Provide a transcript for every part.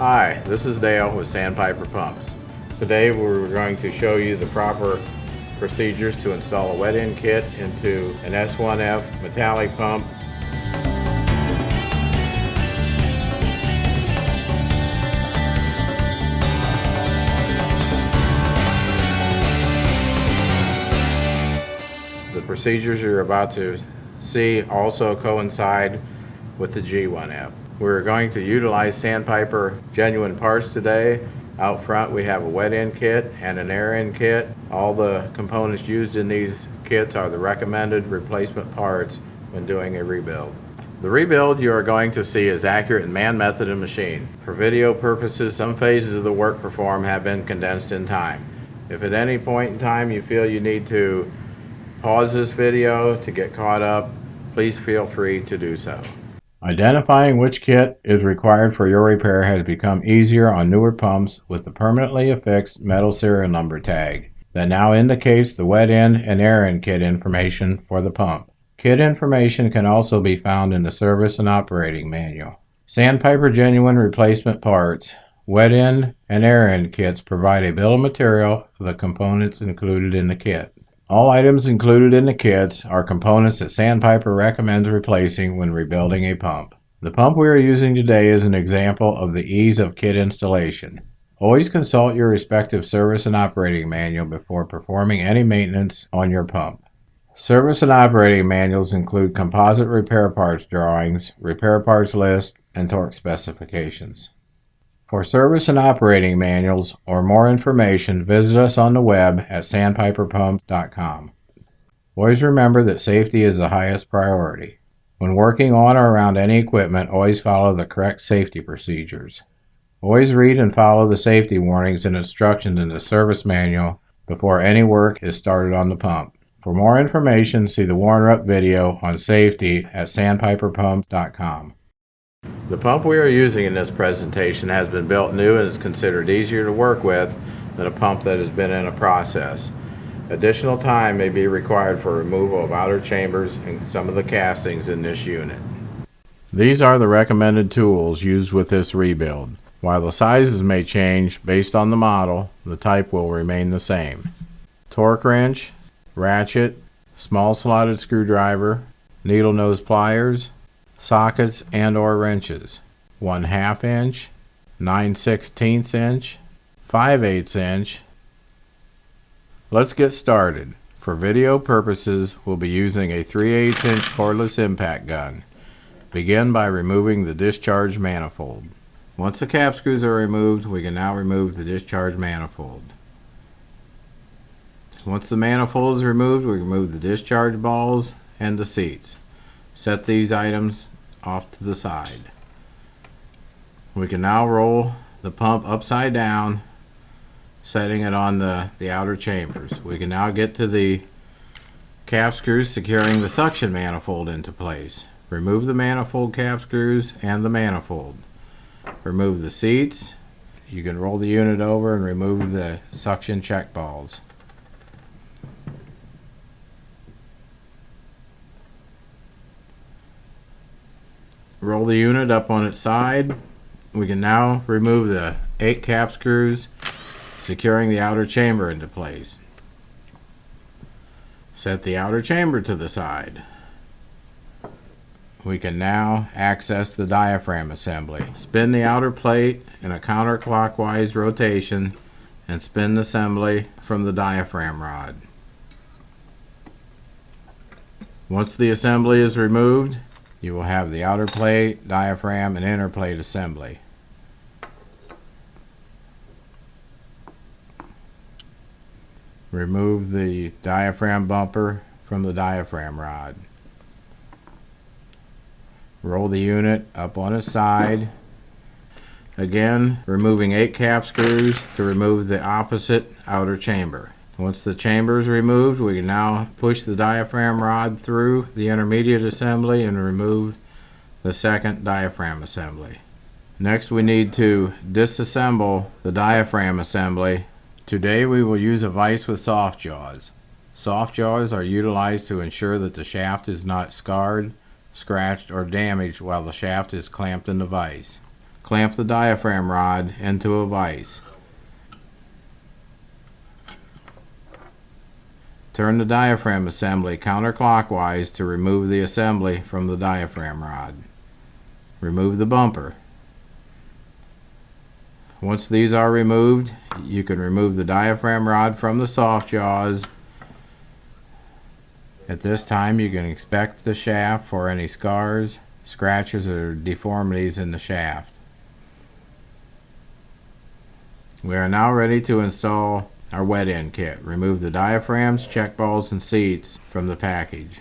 Hi, this is Dale with Sandpiper Pumps. Today we're going to show you the proper procedures to install a wet end kit into an S1F metallic pump. The procedures you're about to see also coincide with the G1F. We're going to utilize Sandpiper genuine parts today. Out front we have a wet end kit and an air end kit. All the components used in these kits are the recommended replacement parts when doing a rebuild. The rebuild you are going to see is accurate in man, method, and machine. For video purposes, some phases of the work performed have been condensed in time. If at any point in time you feel you need to pause this video to get caught up, please feel free to do so. Identifying which kit is required for your repair has become easier on newer pumps with the permanently affixed metal serial number tag that now indicates the wet end and air end kit information for the pump. Kit information can also be found in the service and operating manual. Sandpiper genuine replacement parts, wet end and air end kits provide a bill of material for the components included in the kit. All items included in the kits are components that Sandpiper recommends replacing when rebuilding a pump. The pump we are using today is an example of the ease of kit installation. Always consult your respective service and operating manual before performing any maintenance on your pump. Service and operating manuals include composite repair parts drawings, repair parts list, and torque specifications. For service and operating manuals or more information, visit us on the web at sandpiperpumps.com. Always remember that safety is the highest priority. When working on or around any equipment, always follow the correct safety procedures. Always read and follow the safety warnings and instructions in the service manual before any work is started on the pump. For more information, see the warm-up video on safety at sandpiperpumps.com. The pump we are using in this presentation has been built new and is considered easier to work with than a pump that has been in a process. Additional time may be required for removal of outer chambers and some of the castings in this unit. These are the recommended tools used with this rebuild. While the sizes may change based on the model, the type will remain the same. Torque wrench, ratchet, small slotted screwdriver, needle nose pliers, sockets and or wrenches, 1/2 inch, 9/16 inch, 5/8 inch. Let's get started. For video purposes, we'll be using a 3/8 inch cordless impact gun. Begin by removing the discharge manifold. Once the cap screws are removed, we can now remove the discharge manifold. Once the manifold is removed, we remove the discharge balls and the seats. Set these items off to the side. We can now roll the pump upside down, setting it on the outer chambers. We can now get to the cap screws securing the suction manifold into place. Remove the manifold cap screws and the manifold. Remove the seats. You can roll the unit over and remove the suction check balls. Roll the unit up on its side. We can now remove the 8 cap screws securing the outer chamber into place. Set the outer chamber to the side. We can now access the diaphragm assembly. Spin the outer plate in a counterclockwise rotation and spin the assembly from the diaphragm rod. Once the assembly is removed, you will have the outer plate, diaphragm, and inner plate assembly. Remove the diaphragm bumper from the diaphragm rod. Roll the unit up on its side. Again, removing 8 cap screws to remove the opposite outer chamber. Once the chamber is removed, we can now push the diaphragm rod through the intermediate assembly and remove the second diaphragm assembly. Next, we need to disassemble the diaphragm assembly. Today we will use a vise with soft jaws. Soft jaws are utilized to ensure that the shaft is not scarred, scratched, or damaged while the shaft is clamped in the vise. clamp the diaphragm rod into a vise. Turn the diaphragm assembly counterclockwise to remove the assembly from the diaphragm rod. Remove the bumper. Once these are removed, you can remove the diaphragm rod from the soft jaws. At this time, you can inspect the shaft for any scars, scratches, or deformities in the shaft. We are now ready to install our wet end kit. Remove the diaphragms, check balls, and seats from the package.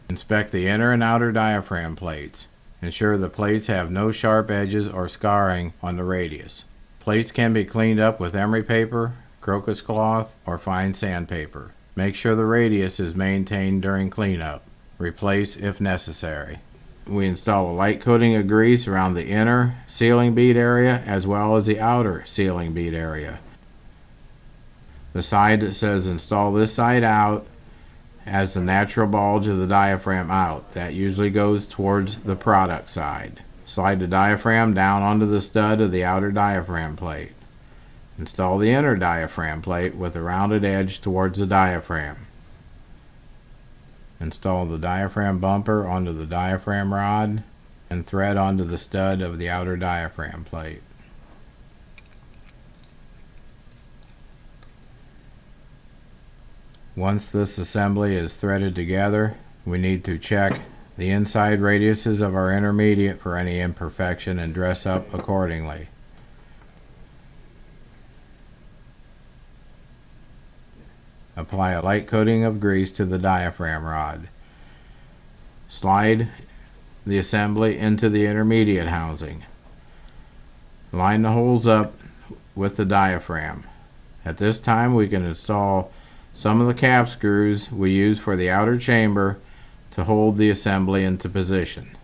Inspect the inner and outer diaphragm plates. Ensure the plates have no sharp edges or scarring on the radius. Plates can be cleaned up with emery paper, crocus cloth, or fine sandpaper. Make sure the radius is maintained during cleanup. Replace if necessary. We install a light coating of grease around the inner sealing bead area as well as the outer sealing bead area. The side that says install this side out has the natural bulge of the diaphragm out. That usually goes towards the product side. Slide the diaphragm down onto the stud of the outer diaphragm plate. Install the inner diaphragm plate with a rounded edge towards the diaphragm. Install the diaphragm bumper onto the diaphragm rod and thread onto the stud of the outer diaphragm plate. Once this assembly is threaded together, we need to check the inside radiuses of our intermediate for any imperfection and dress up accordingly. Apply a light coating of grease to the diaphragm rod. Slide the assembly into the intermediate housing. Line the holes up with the diaphragm. At this time, we can install some of the cap screws we use for the outer chamber to hold the assembly into position.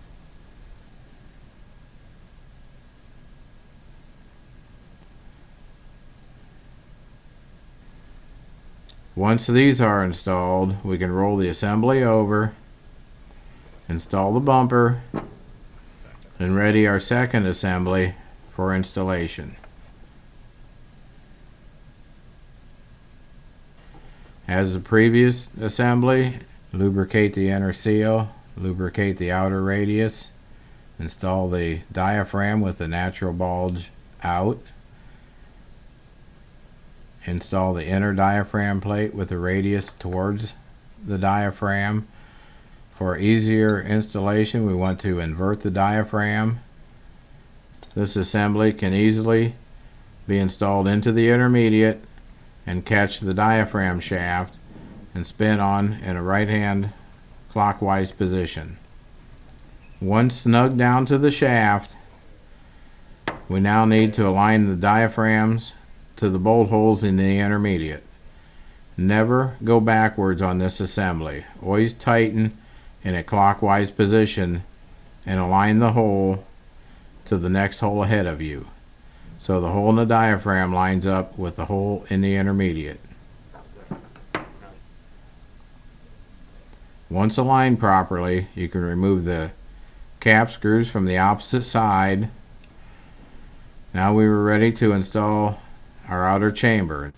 Once these are installed, we can roll the assembly over, install the bumper, and ready our second assembly for installation. As the previous assembly, lubricate the inner seal, lubricate the outer radius, install the diaphragm with the natural bulge out, install the inner diaphragm plate with the radius towards the diaphragm. For easier installation, we want to invert the diaphragm. This assembly can easily be installed into the intermediate and catch the diaphragm shaft and spin on in a right-hand clockwise position. Once snug down to the shaft, we now need to align the diaphragms to the bolt holes in the intermediate. Never go backwards on this assembly. Always tighten in a clockwise position and align the hole to the next hole ahead of you, so the hole in the diaphragm lines up with the hole in the intermediate. Once aligned properly, you can remove the cap screws from the opposite side. Now we were ready to install our outer chamber.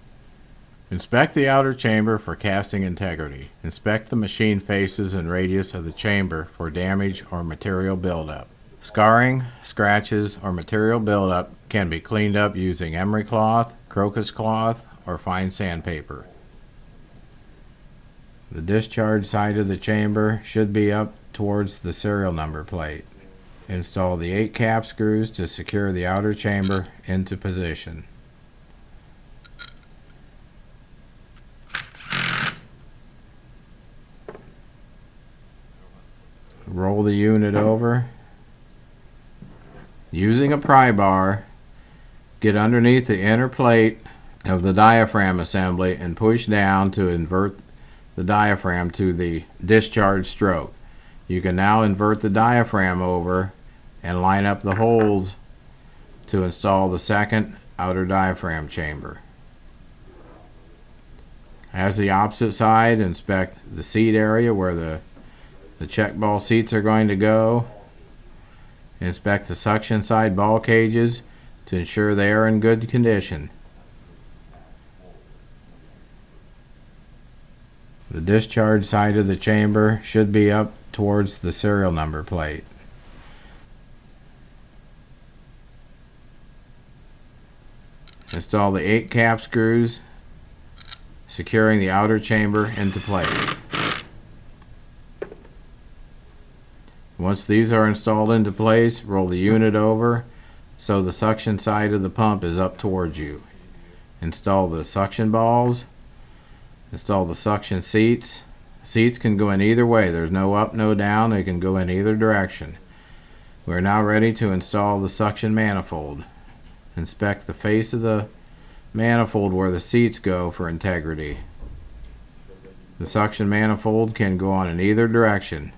Inspect the outer chamber for casting integrity. Inspect the machine faces and radius of the chamber for damage or material buildup. Scarring, scratches, or material buildup can be cleaned up using emery cloth, crocus cloth, or fine sandpaper. The discharge side of the chamber should be up towards the serial number plate. Install the 8 cap screws to secure the outer chamber into position. Roll the unit over. Using a pry bar, get underneath the inner plate of the diaphragm assembly and push down to invert the diaphragm to the discharge stroke. You can now invert the diaphragm over and line up the holes to install the second outer diaphragm chamber. As the opposite side, inspect the seat area where the check ball seats are going to go. Inspect the suction side ball cages to ensure they are in good condition. The discharge side of the chamber should be up towards the serial number plate. Install the 8 cap screws, securing the outer chamber into place. Once these are installed into place, roll the unit over so the suction side of the pump is up towards you. Install the suction balls. Install the suction seats. Seats can go in either way. There's no up, no down. They can go in either direction. We're now ready to install the suction manifold. Inspect the face of the manifold where the seats go for integrity. The suction manifold can go on in either direction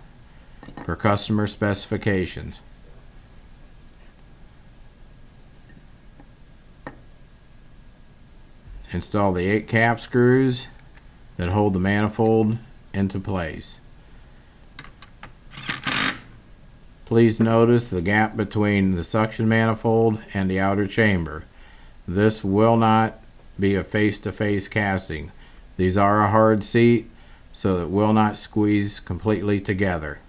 per customer specifications. Install the 8 cap screws that hold the manifold into place. Please notice the gap between the suction manifold and the outer chamber. This will not be a face-to-face casting. These are a hard seat, so it will not squeeze completely together.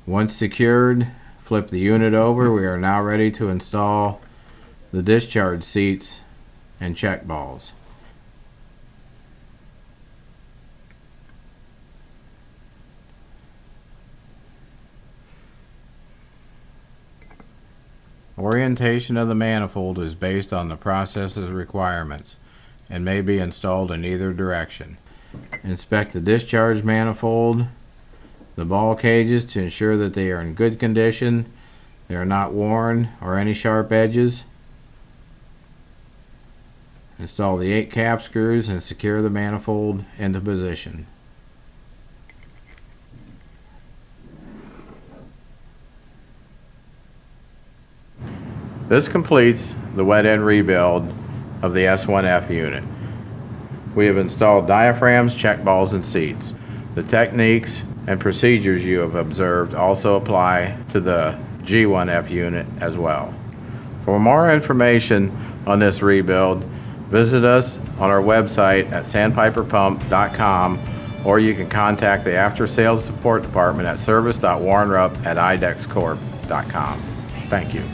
Once secured, flip the unit over. We are now ready to install the discharge seats and check balls. Orientation of the manifold is based on the process's requirements and may be installed in either direction. Inspect the discharge manifold, the ball cages to ensure that they are in good condition, they are not worn or any sharp edges. Install the 8 cap screws and secure the manifold into position. This completes the wet end rebuild of the S1F unit. We have installed diaphragms, check balls, and seats. The techniques and procedures you have observed also apply to the G1F unit as well. For more information on this rebuild, visit us on our website at sandpiperpump.com, or you can contact the after sales support department at service.warrenrupp@idexcorp.com. Thank you.